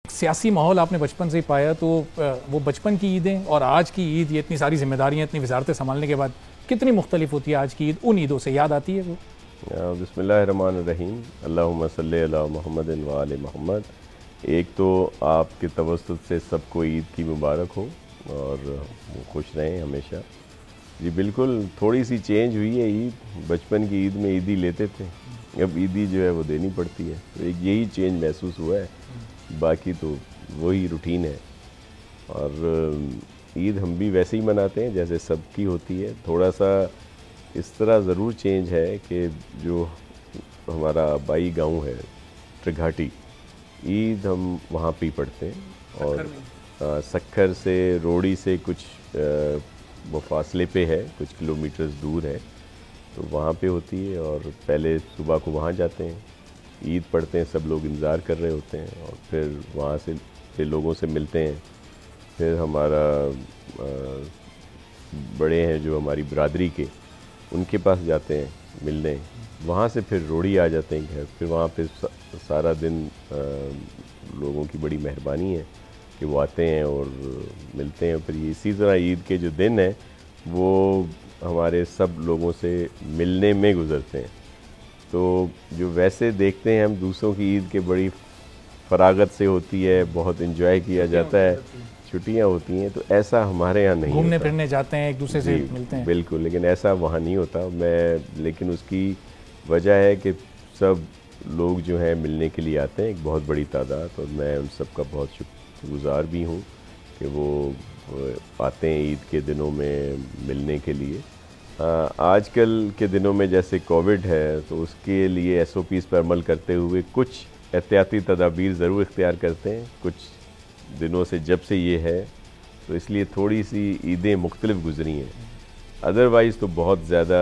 सियासी माहौल आपने बचपन से ही पाया, तो वो बचपन की ईदें और आज की ईद, ये इतनी सारी जिम्मेदारियां, इतनी वजारतें संभालने के बाद कितनी मुख्तलिफ होती है आज की ईद उन ईदों से? याद आती है वो? बिस्मिल्लाहिर्रहमानिर्रहीम। अल्लाहुम्मा सल्ली अला मुहम्मदिन व आले मोहम्मद। एक तो आपके तवस्सुत से सबको ईद की मुबारक हो और खुश रहें हमेशा। जी बिल्कुल, थोड़ी सी चेंज हुई है ईद। बचपन की ईद में ईदी लेते थे, अब ईदी जो है वो देनी पड़ती है, तो एक यही चेंज महसूस हुआ है, बाकी तो वही रूटीन है। और ईद हम भी वैसे ही मनाते हैं जैसे सबकी होती है। थोड़ा सा इस तरह ज़रूर चेंज है कि जो हमारा आबाई गांव है त्रिघाटी, ईद हम वहाँ पे ही पढ़ते हैं। और सक्खर से रोड़ी से कुछ वो फासले पे है, कुछ किलोमीटर्स दूर है, तो वहाँ पे होती है। और पहले सुबह को वहाँ जाते हैं, ईद पढ़ते हैं, सब लोग इंतज़ार कर रहे होते हैं, और फिर वहाँ से फिर लोगों से मिलते हैं। फिर हमारा बड़े हैं जो हमारी बरादरी के, उनके पास जाते हैं मिलने। वहाँ से फिर रोड़ी आ जाते हैं घर। फिर वहाँ पे सारा दिन लोगों की बड़ी मेहरबानी है कि वो आते हैं और मिलते हैं। फिर इसी तरह ईद के जो दिन हैं वो हमारे सब लोगों से मिलने में गुजरते हैं। तो जो वैसे देखते हैं हम दूसरों की ईद के बड़ी फरागत से होती है, बहुत इन्जॉय किया जाता है, छुट्टियाँ होती हैं, तो ऐसा हमारे यहाँ नहीं घूमने होता। फिरने जाते हैं, एक दूसरे से मिलते हैं। बिल्कुल, लेकिन ऐसा वहाँ नहीं होता। लेकिन उसकी वजह है कि सब लोग जो हैं मिलने के लिए आते हैं, एक बहुत बड़ी तादाद, और मैं उन सब का बहुत शुक्रगुज़ार भी हूँ कि वो आते हैं ईद के दिनों में मिलने के लिए। आजकल के दिनों में जैसे कोविड है, तो उसके लिए SOPs पर अमल करते हुए कुछ एहतियाती तदाबीर ज़रूर इख्तियार करते हैं कुछ दिनों से, जब से ये है, तो इसलिए थोड़ी सी ईदें मुख्तलिफ गुजरी हैं। अदरवाइज़ तो बहुत ज़्यादा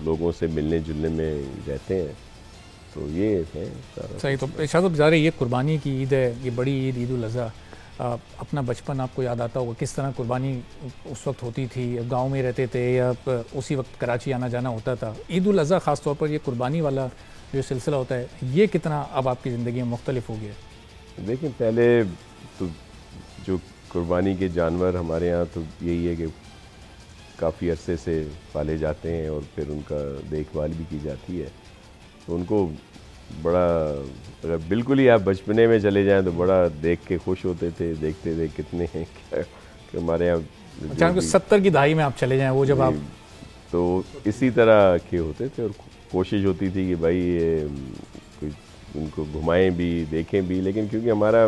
लोगों से मिलने जुलने में रहते हैं, तो ये है सारा। सही। तो शायद ज़ाहिर ये कुर्बानी की ईद है, ये बड़ी ईद, ईद उल अज़हा। अपना बचपन आपको याद आता होगा, किस तरह कुर्बानी उस वक्त होती थी? गांव में रहते थे या उसी वक्त कराची आना जाना होता था? ईद उल अज़हा ख़ास तौर पर ये कुर्बानी वाला जो सिलसिला होता है, ये कितना अब आपकी ज़िंदगी में मुख्तलिफ हो गया? देखिए, पहले तो जो कुर्बानी के जानवर हमारे यहाँ तो यही है कि काफ़ी अरसे से पाले जाते हैं और फिर उनका देखभाल भी की जाती है। तो उनको बड़ा, अगर बिल्कुल ही आप बचपने में चले जाएं तो बड़ा देख के खुश होते थे, देखते थे कितने हैं क्या कि हमारे यहाँ। अचानक 70 की दहाई में आप चले जाएं, वो जब आप, तो इसी तरह के होते थे, और कोशिश होती थी कि भाई ये उनको घुमाएं भी, देखें भी, लेकिन क्योंकि हमारा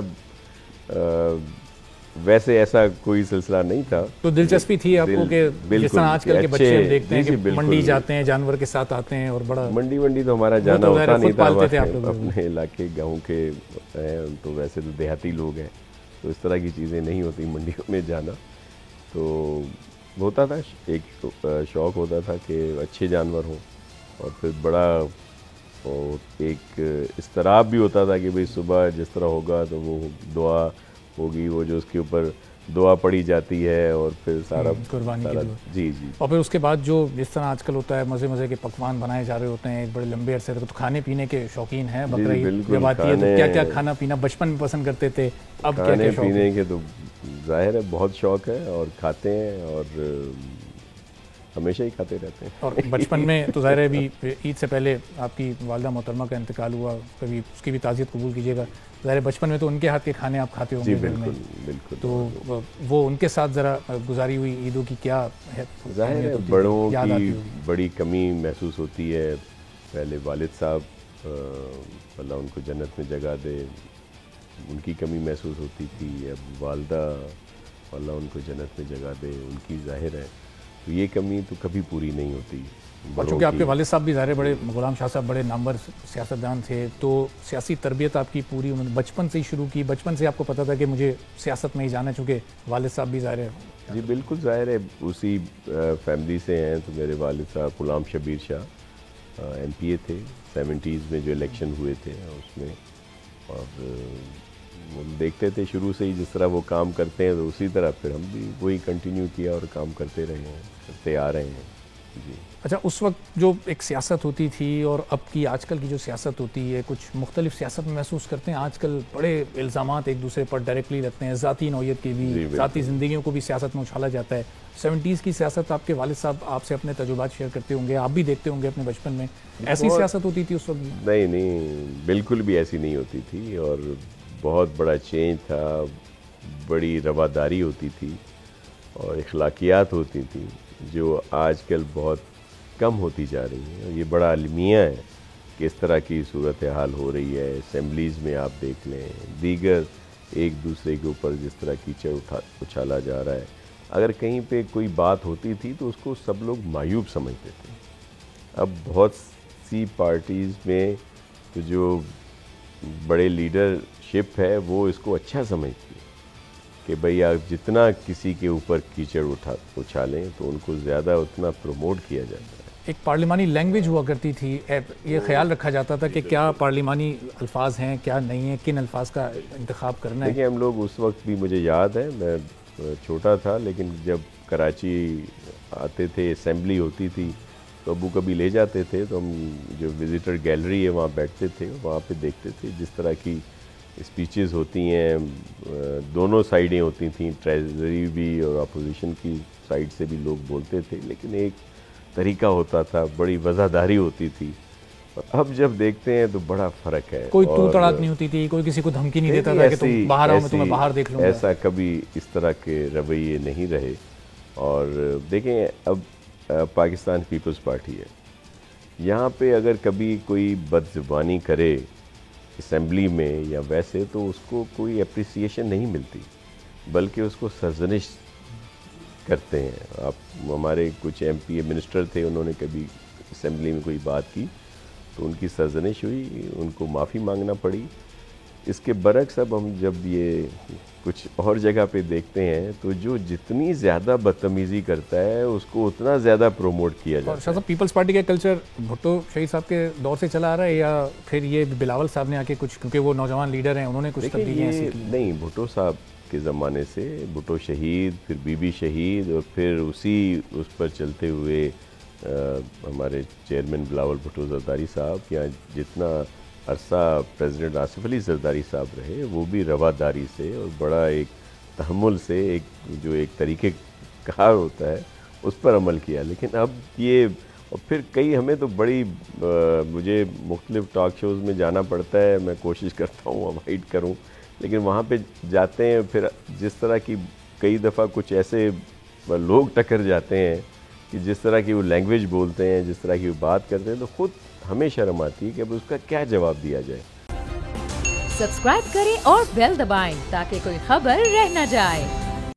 वैसे ऐसा कोई सिलसिला नहीं था। तो दिलचस्पी थी आपको कि जिस तरह आजकल के बच्चे हम देखते हैं कि मंडी जाते हैं, जानवर के साथ आते हैं, और बड़ा मंडी तो हमारा जाना होता नहीं था। आप अपने इलाके गाँव के हैं, तो वैसे तो देहाती लोग हैं, तो इस तरह की चीज़ें नहीं होती मंडियों में जाना। तो होता था, एक शौक़ होता था कि अच्छे जानवर हों, और फिर बड़ा और एक इस्तराब भी होता था कि भाई सुबह जिस तरह होगा तो वो दुआ होगी, वो जो उसके ऊपर दुआ पड़ी जाती है, और फिर सारा कुर्बानी की दुआ। जी जी। और फिर उसके बाद जो जिस तरह आजकल होता है, मज़े मज़े के पकवान बनाए जा रहे होते हैं एक बड़े लंबे अरसे तक। तो खाने पीने के शौकीन हैं? बकरा ईद जब आती है तो क्या क्या खाना पीना बचपन में पसंद करते थे, अब क्या क्या शौक? पीने के तो जाहिर है बहुत शौक़ है, और खाते हैं, और हमेशा ही खाते रहते हैं। और बचपन में तो ज़ाहिर है भी ईद से पहले आपकी वालिदा मोहतरमा का इंतकाल हुआ, कभी उसकी भी ताज़ियत कबूल कीजिएगा। ज़ाहिर बचपन में तो उनके हाथ के खाने आप खाते होंगे। जी बिल्कुल बिल्कुल। तो वो उनके साथ ज़रा गुजारी हुई ईदों की क्या है? ज़ाहिर है बड़ों की बड़ी कमी महसूस होती है। पहले वालिद साहब, अल्लाह उनको जन्नत में जगह दे, उनकी कमी महसूस होती थी। अब वालदा, अल्लाह उनको जन्नत में जगह दे, उनकी ज़ाहिर है तो ये कमी तो कभी पूरी नहीं होती। और चूँकि आपके वालिद साहब भी ज़ाहिर बड़े, गुलाम शाह साहब बड़े नामवर सियासतदान थे, तो सियासी तरबियत आपकी पूरी उन्होंने बचपन से ही शुरू की? बचपन से आपको पता था कि मुझे सियासत में ही जाना, चूँकि वालिद साहब भी ज़ाहिर है? जी बिल्कुल, ज़ाहिर है उसी फैमिली से हैं। तो मेरे वालिद साहब गुलाम शबीर शाह MPA थे 70s में, जो इलेक्शन हुए थे उसमें, और वो देखते थे शुरू से ही जिस तरह वो काम करते हैं, तो उसी तरह फिर हम भी वही कंटिन्यू किया और काम करते रहे हैं, करते आ रहे हैं। जी। अच्छा, उस वक्त जो एक सियासत होती थी और अब की आजकल की जो सियासत होती है, कुछ मुख्तलिफ सियासत में महसूस करते हैं आजकल बड़े इल्ज़ामात एक दूसरे पर डायरेक्टली लगते हैं, ज़ाती नौयत के भी, जी, ज़ाती बिल्कुल। ज़िंदगियों को भी सियासत में उछाला जाता है। 70s की सियासत, आपके वालिद साहब आपसे अपने तजुर्बात शेयर करते होंगे, आप भी देखते होंगे अपने बचपन में, ऐसी बहुत सियासत होती थी उस वक्त भी? नहीं, नहीं, बिल्कुल भी ऐसी नहीं होती थी और बहुत बड़ा चेंज था, बड़ी रवादारी होती थी और अखलाकियात होती थी, जो आजकल बहुत कम होती जा रही हैं। ये बड़ा अलमिया है कि इस तरह की सूरत हाल हो रही है। असेंबलीज़ में आप देख लें, दीगर एक दूसरे के ऊपर जिस तरह कीचड़ उछाला जा रहा है। अगर कहीं पे कोई बात होती थी तो उसको सब लोग मायूब समझते थे। अब बहुत सी पार्टीज़ में तो जो बड़े लीडरशिप है वो इसको अच्छा समझती है कि भाई आप जितना किसी के ऊपर कीचड़ उछालें तो उनको ज़्यादा उतना प्रमोट किया जाता है। एक पार्लिमानी लैंग्वेज हुआ करती थी, ये ख्याल रखा जाता था कि क्या पार्लिमानी अल्फाज हैं, क्या नहीं है, किन अल्फाज का इंतखाब करना है। देखिए, हम लोग उस वक्त भी, मुझे याद है, मैं छोटा था, लेकिन जब कराची आते थे, असेंबली होती थी तो अबू कभी ले जाते थे, तो हम जो विज़िटर गैलरी है वहाँ बैठते थे, वहाँ पे देखते थे जिस तरह की स्पीचेस होती हैं। दोनों साइडें होती थी, ट्रेजरी भी और अपोजिशन की साइड से भी लोग बोलते थे, लेकिन एक तरीका होता था, बड़ी वज़ादारी होती थी। और अब जब देखते हैं तो बड़ा फ़र्क है। कोई तू और तड़ाक नहीं होती थी, कोई किसी को धमकी नहीं देता था कि तुम ऐसी बाहर आओ, मैं तुम्हें बाहर देख लूँगा। ऐसा कभी इस तरह के रवैये नहीं रहे। और देखें, अब पाकिस्तान पीपल्स पार्टी है, यहाँ पे अगर कभी कोई बदज़ुबानी करे असेंबली में या वैसे, तो उसको कोई अप्रिसिएशन नहीं मिलती, बल्कि उसको सरजनिश करते हैं। आप, हमारे कुछ एमपी मिनिस्टर थे, उन्होंने कभी असेंबली में कोई बात की तो उनकी सरजनिश हुई, उनको माफ़ी मांगना पड़ी। इसके बरक्स अब हम जब ये कुछ और जगह पे देखते हैं तो जो जितनी ज़्यादा बदतमीज़ी करता है उसको उतना ज़्यादा प्रमोट किया और जाता शाह है। साहब, पीपल्स पार्टी का कल्चर भुट्टो शहीद साहब के दौर से चला आ रहा है या फिर ये बिलावल साहब ने आके कुछ, क्योंकि वो नौजवान लीडर हैं, उन्होंने कुछ देखिए, तब्दीलियाँ ऐसी ये की? नहीं, भुट्टो साहब के ज़माने से, भुट्टो शहीद, फिर बीबी शहीद, और फिर उस पर चलते हुए हमारे चेयरमैन बिलावल भुट्टो ज़रदारी साहब, या जितना अरसा प्रेसिडेंट आसिफ अली ज़रदारी साहब रहे, वो भी रवादारी से और बड़ा एक तहम्मुल से, एक तरीक़े कार होता है, उस पर अमल किया। लेकिन अब ये, और फिर कई, हमें तो बड़ी मुझे मुख्तलिफ टॉक शोज़ में जाना पड़ता है, मैं कोशिश करता हूँ अवॉइड करूँ, लेकिन वहाँ पे जाते हैं, फिर जिस तरह की कई दफ़ा कुछ ऐसे लोग टकर जाते हैं कि जिस तरह की वो लैंग्वेज बोलते हैं, जिस तरह की वो बात करते हैं, तो ख़ुद हमें शर्म आती है कि अब उसका क्या जवाब दिया जाए। सब्सक्राइब करें और बेल दबाएं ताकि कोई खबर रह न जाए।